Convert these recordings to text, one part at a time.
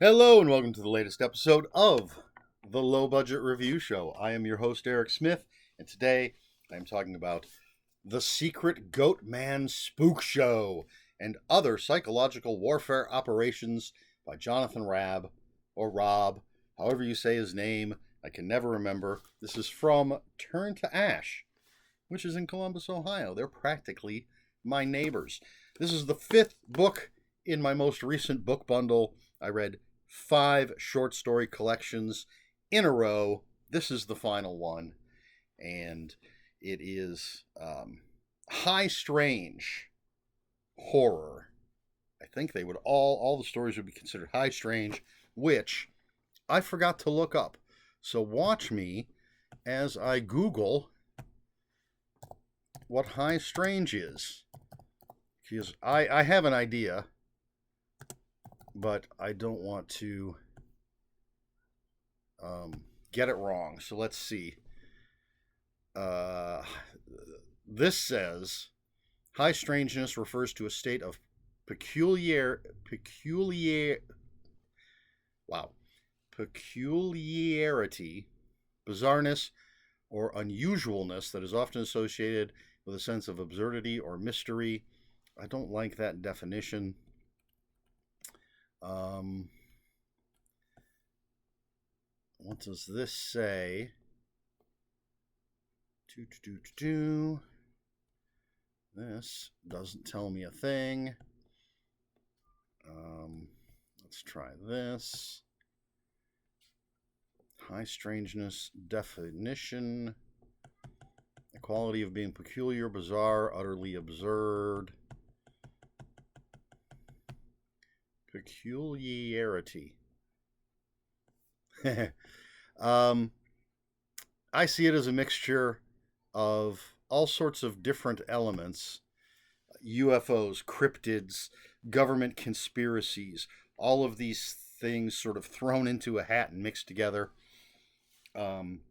Hello and welcome to the latest episode of the Low Budget Review Show. I am your host, Eric Smith, and today I am talking about The Secret Goatman Spookshow and Other Psychological Warfare Operations by Jonathan Raab, or Rob, however you say his name. I can never remember. This is from Turn to Ash, which is in Columbus, Ohio. They're practically my neighbors. This is the fifth book in my most recent book bundle. I read 5 short story collections in a row. This is the final one, and it is high strange horror. I think they would all the stories would be considered high strange, which I forgot to look up. So watch me as I Google what high strange is, because I have an idea, but I don't want to get it wrong. So let's see. This says high strangeness refers to a state of peculiarity, bizarreness, or unusualness that is often associated with a sense of absurdity or mystery. I don't like that definition. What does this say? This doesn't tell me a thing. Let's try this. High strangeness definition. The quality of being peculiar, bizarre, utterly absurd. Peculiarity. I see it as a mixture of all sorts of different elements: UFOs, cryptids, government conspiracies, all of these things sort of thrown into a hat and mixed together. And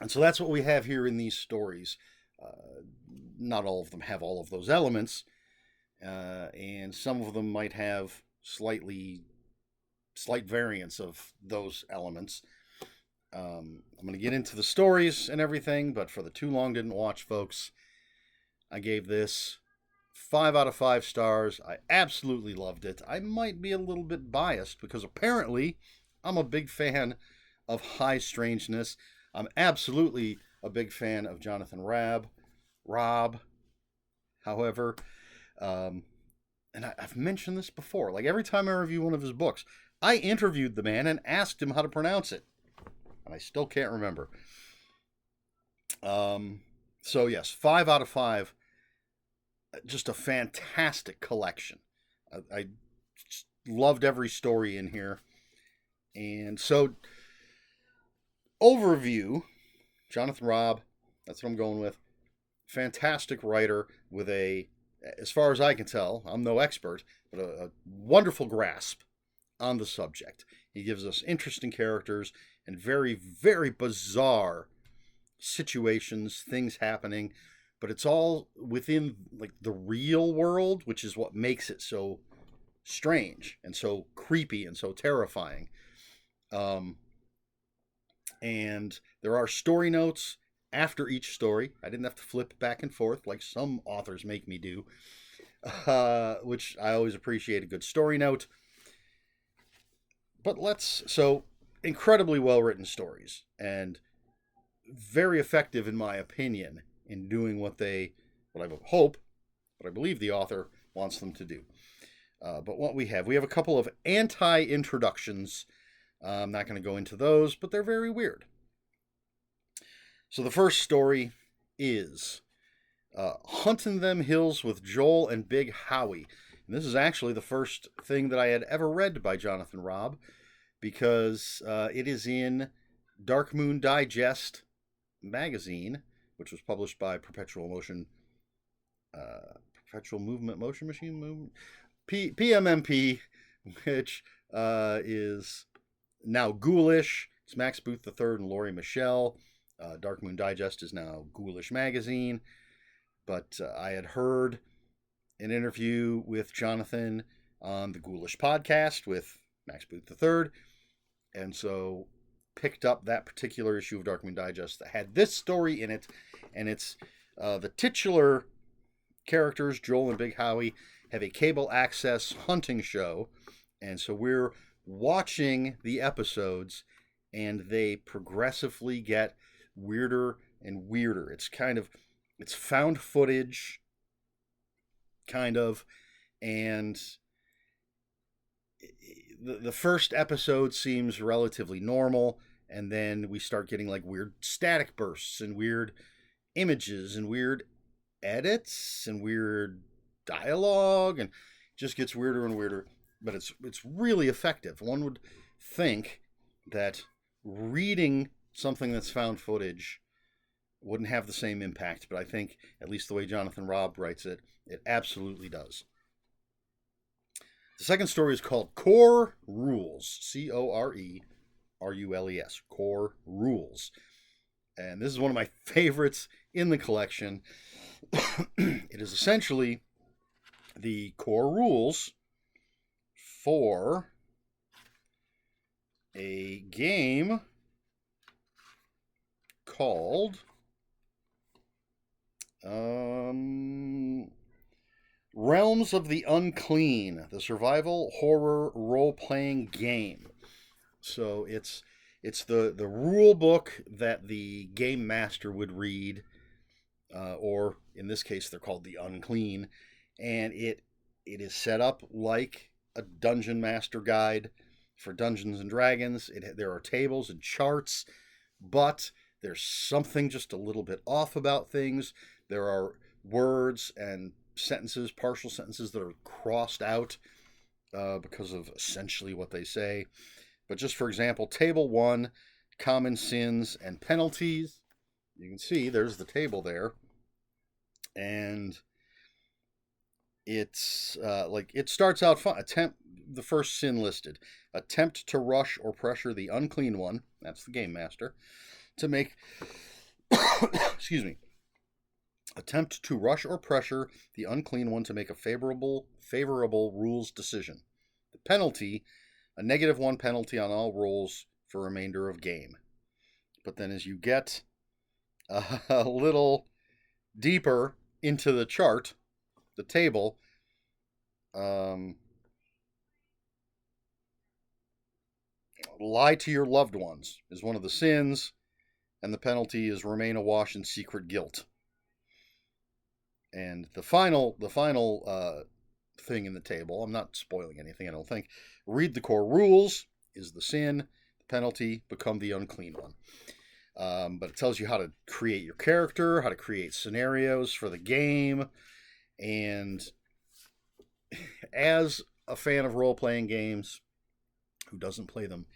so that's what we have here in these stories. Not all of them have all of those elements, and some of them might have slight variants of those elements. I'm going to get into the stories and everything, but for the too long didn't watch folks, I gave this 5 out of 5 stars. I absolutely loved it. I might be a little bit biased because apparently I'm a big fan of High Strangeness. I'm absolutely a big fan of Jonathan Rob, however. And I've mentioned this before. Like every time I review one of his books, I interviewed the man and asked him how to pronounce it, and I still can't remember. So yes, 5 out of 5. Just a fantastic collection. I just loved every story in here. And so, overview, Jonathan Raab, that's what I'm going with. Fantastic writer with as far as I can tell, I'm no expert, but a wonderful grasp on the subject. He gives us interesting characters and very, very bizarre situations, things happening, but it's all within like the real world, which is what makes it so strange and so creepy and so terrifying. And there are story notes after each story. I didn't have to flip back and forth like some authors make me do, which I always appreciate a good story note. But so incredibly well written stories and very effective, in my opinion, in doing what I believe the author wants them to do. But what we have a couple of anti-introductions. I'm not going to go into those, but they're very weird. So the first story is Hunting Them Hills with Joel and Big Howie. And this is actually the first thing that I had ever read by Jonathan Raab, because it is in Dark Moon Digest magazine, which was published by Perpetual Movement Motion Machine, PMMP, which is now Ghoulish. It's Max Booth III and Laurie Michelle. Dark Moon Digest is now Ghoulish Magazine. But I had heard an interview with Jonathan on the Ghoulish podcast with Max Booth III, and so picked up that particular issue of Dark Moon Digest that had this story in it, and it's the titular characters, Joel and Big Howie, have a cable access hunting show, and so we're watching the episodes, and they progressively get weirder and weirder. It's found footage, kind of, and the first episode seems relatively normal, and then we start getting like weird static bursts and weird images and weird edits and weird dialogue, and it just gets weirder and weirder. But it's really effective. One would think that reading something that's found footage wouldn't have the same impact, but I think, at least the way Jonathan Raab writes it, it absolutely does. The second story is called Core Rules. Corerules. Core Rules. And this is one of my favorites in the collection. It is essentially the core rules for a game called Realms of the Unclean, the survival horror role-playing game. So it's the rule book that the game master would read, or in this case they're called the Unclean, and it is set up like a dungeon master guide for Dungeons and Dragons. There are tables and charts, but there's something just a little bit off about things. There are words and sentences, partial sentences, that are crossed out because of essentially what they say. But just for example, Table 1, Common Sins and Penalties. You can see there's the table there. And it's it starts out fun. The first sin listed. Attempt to rush or pressure the Unclean One, that's the game master, to make excuse me. Attempt to rush or pressure the Unclean One to make a favorable rules decision. The penalty, a -1 penalty on all rolls for remainder of game. But then as you get a little deeper into the chart, the table, lie to your loved ones is one of the sins, and the penalty is remain awash in secret guilt. And the final thing in the table, I'm not spoiling anything, I don't think. Read the core rules is the sin. The penalty, become the Unclean One. But it tells you how to create your character, how to create scenarios for the game. And as a fan of role-playing games who doesn't play them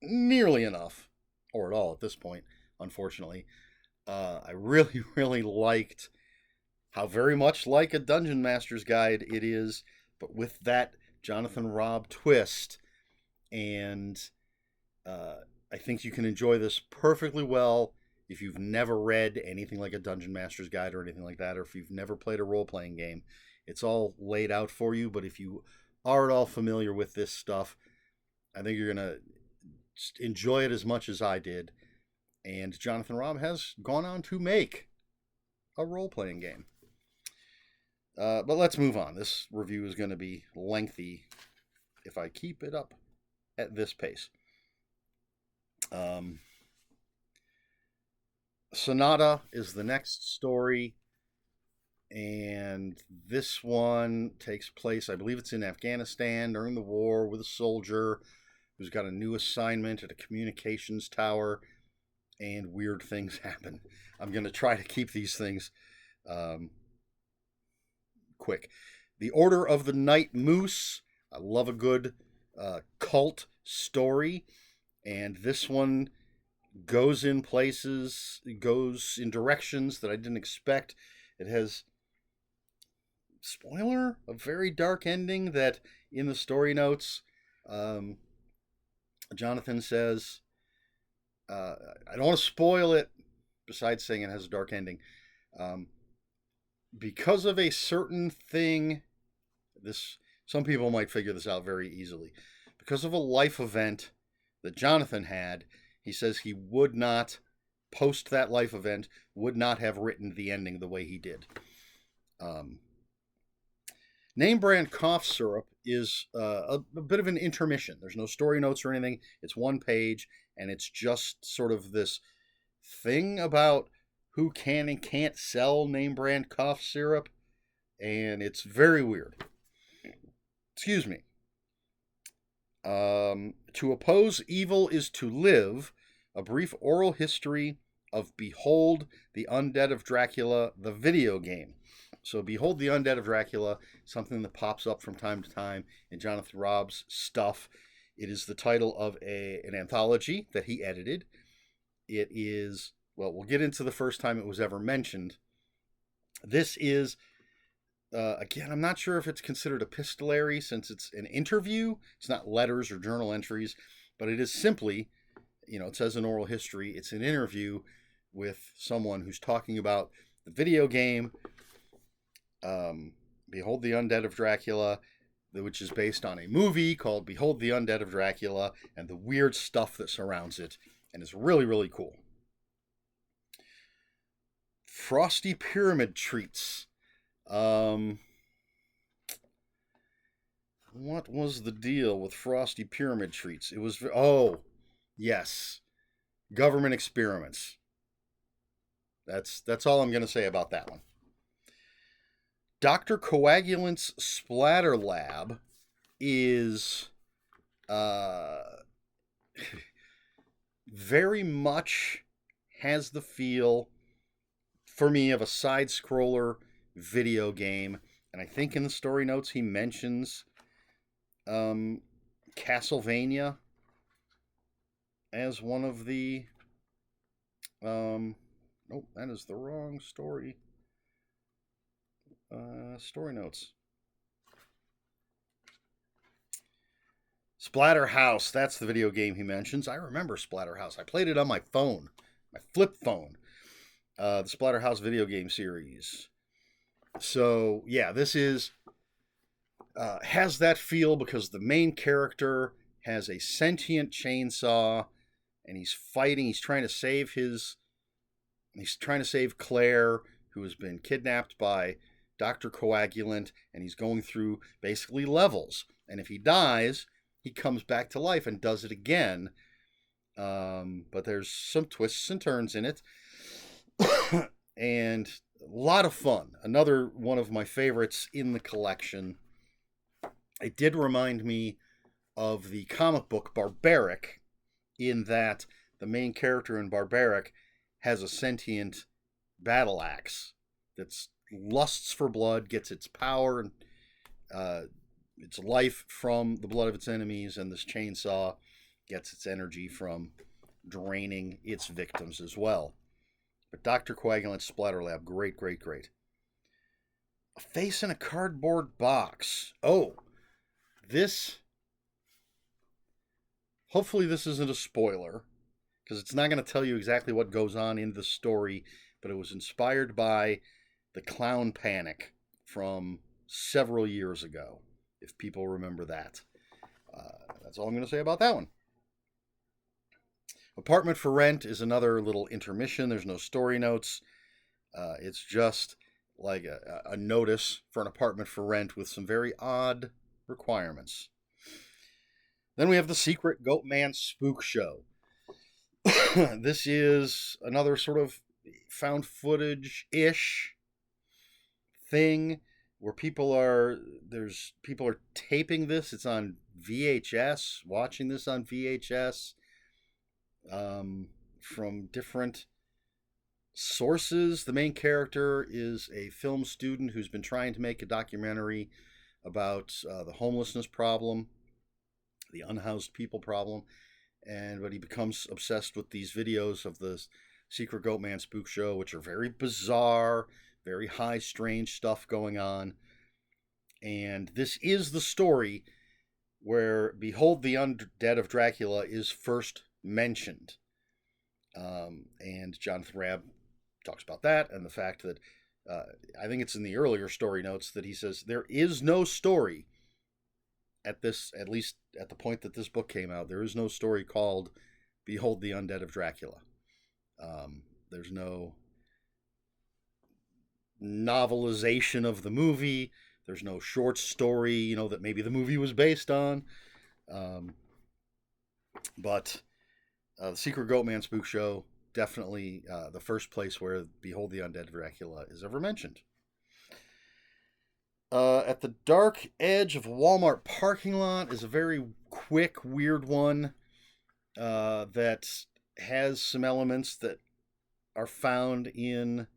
nearly enough, or at all at this point, unfortunately, I really, really liked how very much like a Dungeon Master's Guide it is, but with that Jonathan Raab twist. And I think you can enjoy this perfectly well if you've never read anything like a Dungeon Master's Guide or anything like that, or if you've never played a role-playing game. It's all laid out for you, but if you are at all familiar with this stuff, I think you're going to enjoy it as much as I did. And Jonathan Raab has gone on to make a role-playing game. But let's move on. This review is going to be lengthy if I keep it up at this pace. Sonata is the next story, and this one takes place, I believe it's in Afghanistan during the war, with a soldier who's got a new assignment at a communications tower, and weird things happen. I'm going to try to keep these things quick. The Order of the Night Moose. I love a good cult story, and this one goes in places, goes in directions that I didn't expect. It has, spoiler, a very dark ending that in the story notes, Jonathan says, I don't want to spoil it, besides saying it has a dark ending. Because of a certain thing, some people might figure this out very easily. because of a life event that Jonathan had, he says he would not, post that life event, would not have written the ending the way he did. Name brand cough syrup is a bit of an intermission. There's no story notes or anything. It's one page, and it's just sort of this thing about who can and can't sell name brand cough syrup, and it's very weird. Excuse me. To oppose evil is to live, a brief oral history of Behold the Undead of Dracula, the video game. So Behold the Undead of Dracula, something that pops up from time to time in Jonathan Raab's stuff. It is the title of an anthology that he edited. It is, well, we'll get into the first time it was ever mentioned. This is, again, I'm not sure if it's considered epistolary since it's an interview. It's not letters or journal entries, but it is simply, it says an oral history. It's an interview with someone who's talking about the video game, Behold the Undead of Dracula, which is based on a movie called Behold the Undead of Dracula, and the weird stuff that surrounds it, and it's really, really cool. Frosty Pyramid Treats. What was the deal with Frosty Pyramid Treats? It was, yes, government experiments. That's all I'm going to say about that one. Dr. Coagulant's Splatter Lab is very much has the feel, for me, of a side-scroller video game. And I think in the story notes he mentions Castlevania as one of the... nope, that is the wrong story. Story notes. Splatterhouse, that's the video game he mentions. I remember Splatterhouse. I played it on my phone, my flip phone. The Splatterhouse video game series. So, yeah, this is... has that feel because the main character has a sentient chainsaw, and he's fighting. He's trying to save Claire, who has been kidnapped by Dr. Coagulant, and he's going through basically levels. And if he dies, he comes back to life and does it again. But there's some twists and turns in it. And a lot of fun. Another one of my favorites in the collection. It did remind me of the comic book Barbaric, in that the main character in Barbaric has a sentient battle axe that's lusts for blood, gets its power and its life from the blood of its enemies, and this chainsaw gets its energy from draining its victims as well. But Dr. Coagulant's Splatter Lab, great, great, great. A Face in a Cardboard Box. Oh, this... Hopefully this isn't a spoiler, because it's not going to tell you exactly what goes on in the story, but it was inspired by the Clown Panic from several years ago, if people remember that. That's all I'm going to say about that one. Apartment for Rent is another little intermission. There's no story notes. It's just like a notice for an apartment for rent with some very odd requirements. Then we have The Secret Goatman Spookshow. This is another sort of found footage-ish thing where people are taping this. It's on VHS, watching this on VHS from different sources. The main character is a film student who's been trying to make a documentary about the homelessness problem, the unhoused people problem, but he becomes obsessed with these videos of the Secret Goatman Spookshow, which are very bizarre, very high, strange stuff going on. And this is the story where Behold the Undead of Dracula is first mentioned. And Jonathan Raab talks about that, and the fact that I think it's in the earlier story notes that he says there is no story at least at the point that this book came out, there is no story called "Behold the Undead of Dracula." There's no novelization of the movie. There's no short story, that maybe the movie was based on. But the Secret Goatman Spook Show, definitely the first place where Behold the Undead Dracula is ever mentioned. At the dark edge of a Walmart parking lot is a very quick, weird one that has some elements that are found in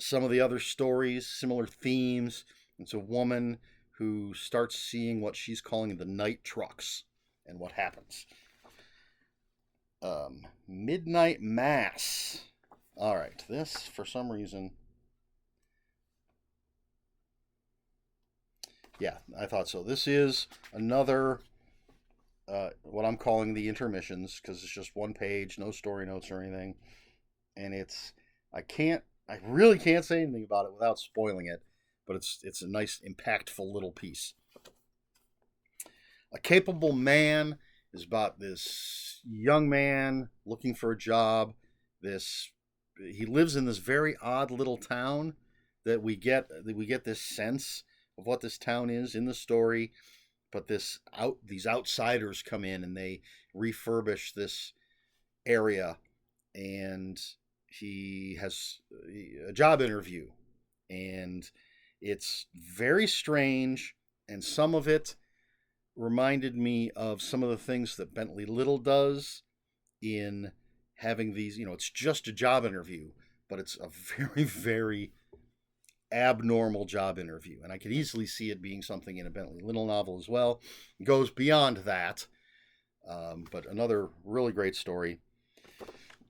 some of the other stories, similar themes. It's a woman who starts seeing what she's calling the night trucks and what happens. Midnight Mass. All right, this, for some reason... Yeah, I thought so. This is another, what I'm calling the intermissions, because it's just one page, no story notes or anything. And I really can't say anything about it without spoiling it, but it's a nice, impactful little piece. A Capable Man is about this young man looking for a job. He lives in this very odd little town that we get this sense of what this town is in the story, but these outsiders come in and they refurbish this area, and he has a job interview, and it's very strange, and some of it reminded me of some of the things that Bentley Little does in having these, it's just a job interview, but it's a very, very abnormal job interview. And I could easily see it being something in a Bentley Little novel as well. It goes beyond that. But another really great story.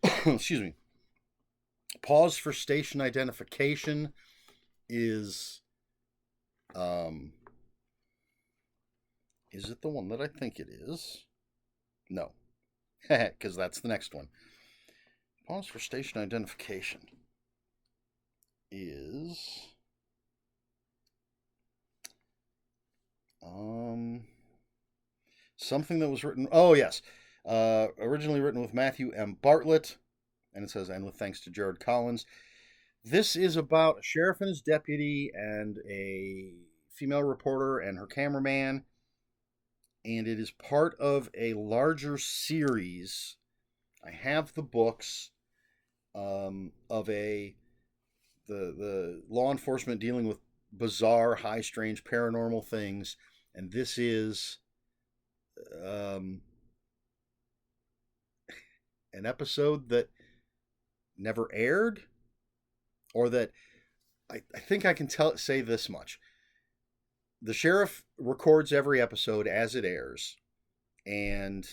Excuse me. Pause for Station Identification is it the one that I think it is? No. Because that's the next one. Pause for Station Identification is something that was written, originally written with Matthew M. Bartlett, and it says, and with thanks to Jared Collins. This is about a sheriff and his deputy and a female reporter and her cameraman, and it is part of a larger series. I have the books of the law enforcement dealing with bizarre, high, strange, paranormal things, and this is an episode that never aired, or that I think I can say this much. The sheriff records every episode as it airs, and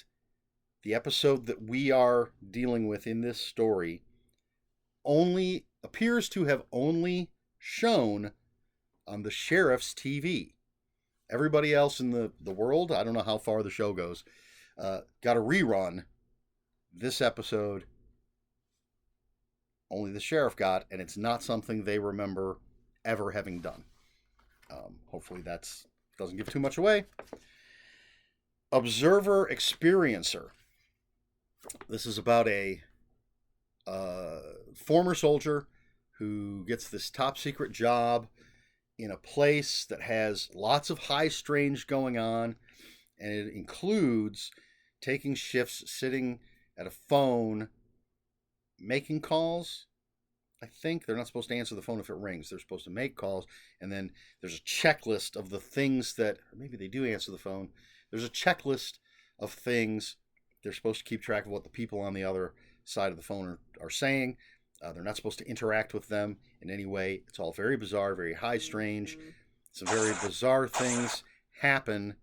the episode that we are dealing with in this story only appears to have only shown on the sheriff's TV. Everybody else in the world, I don't know how far the show goes, got a rerun. This episode, only the sheriff got, and it's not something they remember ever having done. Hopefully that doesn't give too much away. Observer Experiencer. This is about a former soldier who gets this top secret job in a place that has lots of high strange going on, and it includes taking shifts, sitting at a phone, making calls. I think they're not supposed to answer the phone if it rings. They're supposed to make calls, and then there's a checklist of the things that, or maybe they do answer the phone. There's a checklist of things. They're supposed to keep track of what the people on the other side of the phone are saying. They're not supposed to interact with them in any way. It's all very bizarre, very high strange. Some very bizarre things happen.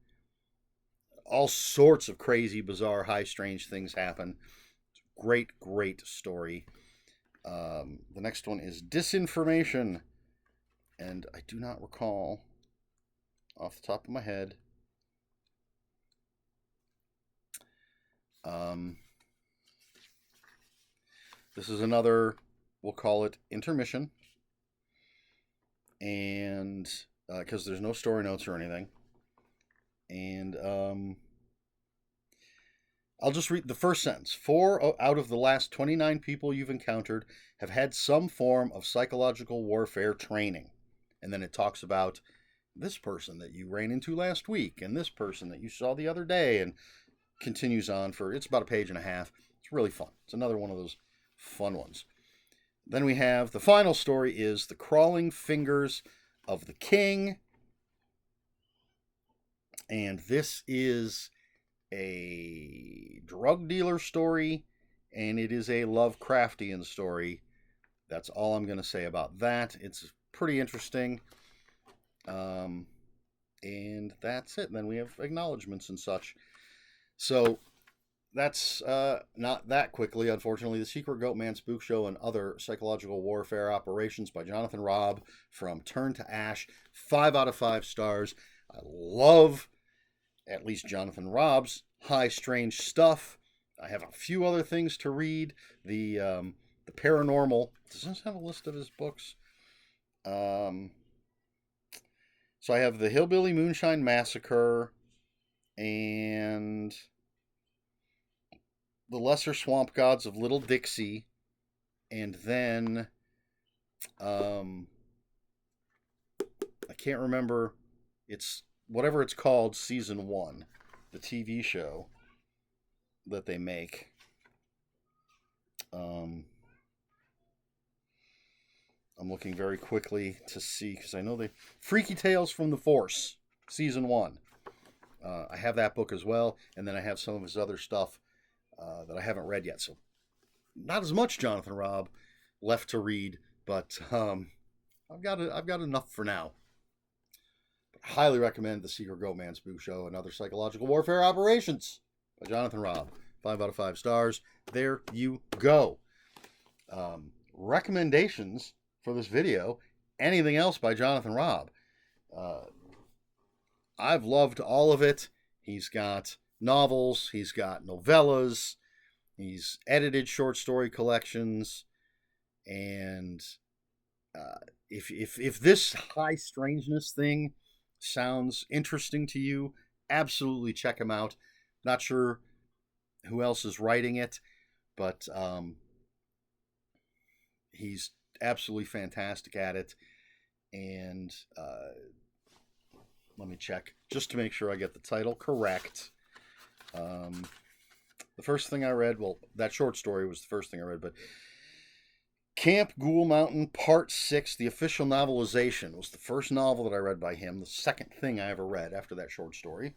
All sorts of crazy, bizarre, high strange things happen. Great, great story. The next one is Disinformation, and I do not recall off the top of my head. This is another, we'll call it intermission, and because there's no story notes or anything. And I'll just read the first sentence. 4 out of the last 29 people you've encountered have had some form of psychological warfare training. And then it talks about this person that you ran into last week and this person that you saw the other day, and continues on for, it's about a page and a half. It's really fun. It's another one of those fun ones. Then we have the final story is The Crawling Fingers of the King. And this is a drug dealer story, and it is a Lovecraftian story. That's all I'm going to say about that. It's pretty interesting. And that's it. And then we have acknowledgments and such. So that's not that quickly, unfortunately. The Secret Goatman Spookshow and Other Psychological Warfare Operations by Jonathan Raab from Turn to Ash. 5 out of 5 stars. I love at least Jonathan Raab's High Strange stuff. I have a few other things to read. The paranormal. Does this have a list of his books? So I have the Hillbilly Moonshine Massacre and the Lesser Swamp Gods of Little Dixie, and then I can't remember. It's whatever it's called, season 1, the TV show that they make. I'm looking very quickly to see, because I know they Freaky Tales from the Force, season 1. I have that book as well, and then I have some of his other stuff that I haven't read yet. So not as much Jonathan Raab left to read, but I've got enough for now. But I highly recommend The Secret Goatman Spookshow and Other Psychological Warfare Operations by Jonathan Raab. 5 out of 5 stars. There you go. Recommendations for this video. Anything else by Jonathan Raab? I've loved all of it. He's got novels, he's got novellas, he's edited short story collections, and if this High Strangeness thing sounds interesting to you, absolutely check him out. Not sure who else is writing it, but he's absolutely fantastic at it. And let me check just to make sure I get the title correct. The first thing I read, well, that short story was the first thing I read, but Camp Ghoul Mountain Part 6, the official novelization, was the first novel that I read by him, the second thing I ever read after that short story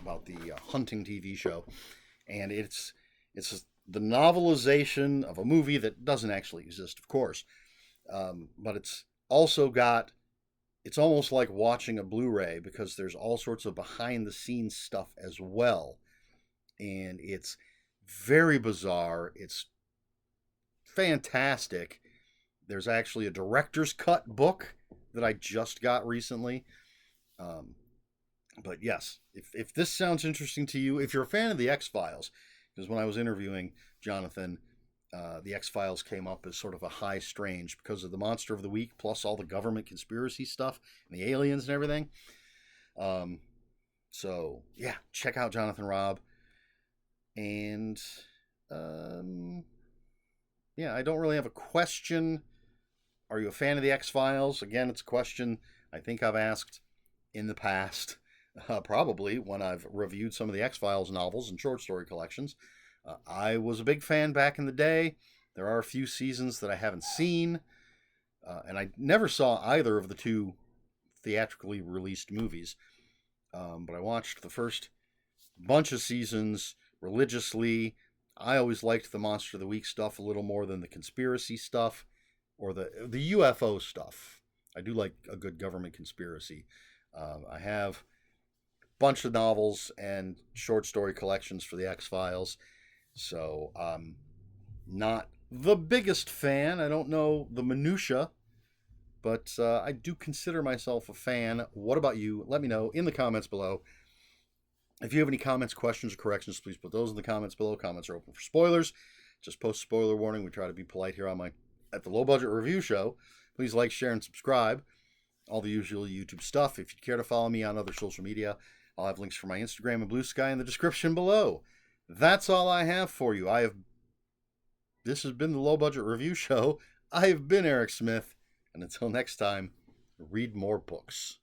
about the hunting TV show. And it's the novelization of a movie that doesn't actually exist, of course. But it's also got, it's almost like watching a Blu-ray, because there's all sorts of behind-the-scenes stuff as well. And it's very bizarre. It's fantastic. There's actually a director's cut book that I just got recently. But yes, if this sounds interesting to you, if you're a fan of the X-Files, because when I was interviewing Jonathan, the X-Files came up as sort of a high strange because of the Monster of the Week, plus all the government conspiracy stuff and the aliens and everything. So yeah, check out Jonathan Raab. And yeah, I don't really have a question. Are you a fan of the X-Files? Again, it's a question I think I've asked in the past, probably when I've reviewed some of the X-Files novels and short story collections. I was a big fan back in the day. There are a few seasons that I haven't seen, and I never saw either of the 2 theatrically released movies. But I watched the first bunch of seasons religiously. I always liked the Monster of the Week stuff a little more than the conspiracy stuff or the UFO stuff. I do like a good government conspiracy. I have a bunch of novels and short story collections for the X-Files, so I'm not the biggest fan. I don't know the minutia, but I do consider myself a fan. What about you? Let me know in the comments below. If you have any comments, questions, or corrections, please put those in the comments below. Comments are open for spoilers. Just post spoiler warning. We try to be polite here at the Low Budget Review Show. Please like, share, and subscribe. All the usual YouTube stuff. If you care to follow me on other social media, I'll have links for my Instagram and Bluesky in the description below. That's all I have for you. This has been the Low Budget Review Show. I have been Eric Smith, and until next time, read more books.